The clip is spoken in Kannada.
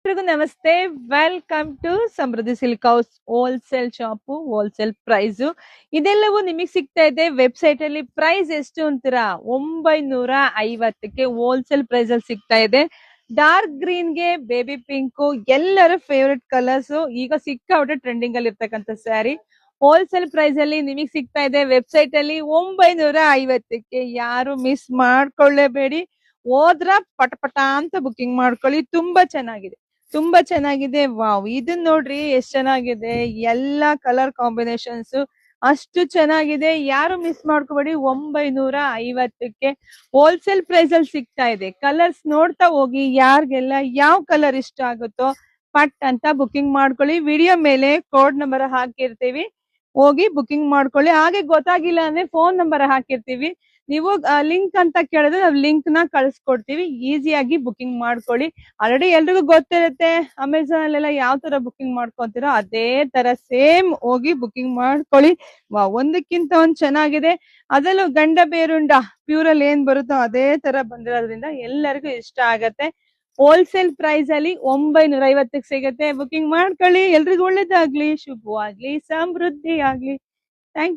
ಎಲ್ರಿಗೂ ನಮಸ್ತೆ. Welcome to Samriddhi silk house wholesale shop, wholesale price ಇದೆಲ್ಲವೂ ನಿಮಗೆ ಸಿಗ್ತಾ ಇದೆ. ವೆಬ್ಸೈಟ್ ಅಲ್ಲಿ ಪ್ರೈಸ್ ಎಷ್ಟು ಅಂತೀರಾ? 950ಕ್ಕೆ ಹೋಲ್ಸೇಲ್ ಪ್ರೈಸ್ ಅಲ್ಲಿ ಸಿಗ್ತಾ ಇದೆ. ಡಾರ್ಕ್ ಗ್ರೀನ್ ಗೆ ಬೇಬಿ ಪಿಂಕ್ ಎಲ್ಲರ ಫೇವರೆಟ್ ಕಲರ್ಸ್, ಈಗ ಸಿಕ್ಕಾಪಟ್ಟೆ ಟ್ರೆಂಡಿಂಗ್ ಅಲ್ಲಿ ಇರ್ತಕ್ಕಂಥ ಸ್ಯಾರಿ ಹೋಲ್ಸೇಲ್ ಪ್ರೈಸ್ ಅಲ್ಲಿ ನಿಮಗೆ ಸಿಗ್ತಾ ಇದೆ. ವೆಬ್ಸೈಟ್ ಅಲ್ಲಿ 950ಕ್ಕೆ ಯಾರು ಮಿಸ್ ಮಾಡ್ಕೊಳ್ಳೇಬೇಡಿ. ಹೋದ್ರ ಪಟ ಅಂತ ಬುಕಿಂಗ್ ಮಾಡ್ಕೊಳ್ಳಿ. ತುಂಬಾ ಚೆನ್ನಾಗಿದೆ, ತುಂಬಾ ಚೆನ್ನಾಗಿದೆ. ವಾವ್, ಇದನ್ ನೋಡ್ರಿ ಎಷ್ಟ್ ಚೆನ್ನಾಗಿದೆ. ಎಲ್ಲಾ ಕಲರ್ ಕಾಂಬಿನೇಷನ್ಸ್ ಅಷ್ಟು ಚೆನ್ನಾಗಿದೆ. ಯಾರು ಮಿಸ್ ಮಾಡ್ಕೋಬೇಡಿ. 950ಕ್ಕೆ ಹೋಲ್ಸೇಲ್ ಪ್ರೈಸ್ ಅಲ್ಲಿ ಸಿಗ್ತಾ ಇದೆ. ಕಲರ್ಸ್ ನೋಡ್ತಾ ಹೋಗಿ, ಯಾರಿಗೆಲ್ಲ ಯಾವ ಕಲರ್ ಇಷ್ಟ ಆಗುತ್ತೋ ಪಟ್ ಅಂತ ಬುಕಿಂಗ್ ಮಾಡ್ಕೊಳ್ಳಿ. ವಿಡಿಯೋ ಮೇಲೆ ಕೋಡ್ ನಂಬರ್ ಹಾಕಿರ್ತೀವಿ, ಹೋಗಿ ಬುಕಿಂಗ್ ಮಾಡ್ಕೊಳ್ಳಿ. ಹಾಗೆ ಗೊತ್ತಾಗಿಲ್ಲ ಅಂದ್ರೆ ಫೋನ್ ನಂಬರ್ ಹಾಕಿರ್ತೀವಿ, ನೀವು ಲಿಂಕ್ ಅಂತ ಕೇಳಿದ್ರೆ ನಾವು ಲಿಂಕ್ ನ ಕಳ್ಸಿಕೊಡ್ತೀವಿ. ಈಸಿಯಾಗಿ ಬುಕಿಂಗ್ ಮಾಡ್ಕೊಳ್ಳಿ. ಆಲ್ರೆಡಿ ಎಲ್ರಿಗೂ ಗೊತ್ತಿರುತ್ತೆ ಅಮೆಝಾನ್ ಅಲ್ಲೆಲ್ಲ ಯಾವ ತರ ಬುಕಿಂಗ್ ಮಾಡ್ಕೊಂತೀರೋ ಅದೇ ತರ ಸೇಮ್ ಹೋಗಿ ಬುಕಿಂಗ್ ಮಾಡ್ಕೊಳ್ಳಿ. ಒಂದಕ್ಕಿಂತ ಒಂದ್ ಚೆನ್ನಾಗಿದೆ. ಅದರಲ್ಲೂ ಗಂಡ ಬೇರುಂಡ ಪ್ಯೂರ್ ಅಲ್ಲಿ ಏನ್ ಬರುತ್ತೋ ಅದೇ ತರ ಬಂದಿರೋದ್ರಿಂದ ಎಲ್ಲರಿಗೂ ಇಷ್ಟ ಆಗತ್ತೆ. ಹೋಲ್ಸೇಲ್ ಪ್ರೈಸ್ ಅಲ್ಲಿ 950ಕ್ಕೆ ಸಿಗುತ್ತೆ. ಬುಕಿಂಗ್ ಮಾಡ್ಕೊಳ್ಳಿ. ಎಲ್ರಿಗೂ ಒಳ್ಳೇದಾಗ್ಲಿ, ಶುಭವಾಗ್ಲಿ, ಸಮೃದ್ಧಿ ಆಗ್ಲಿ. ಥ್ಯಾಂಕ್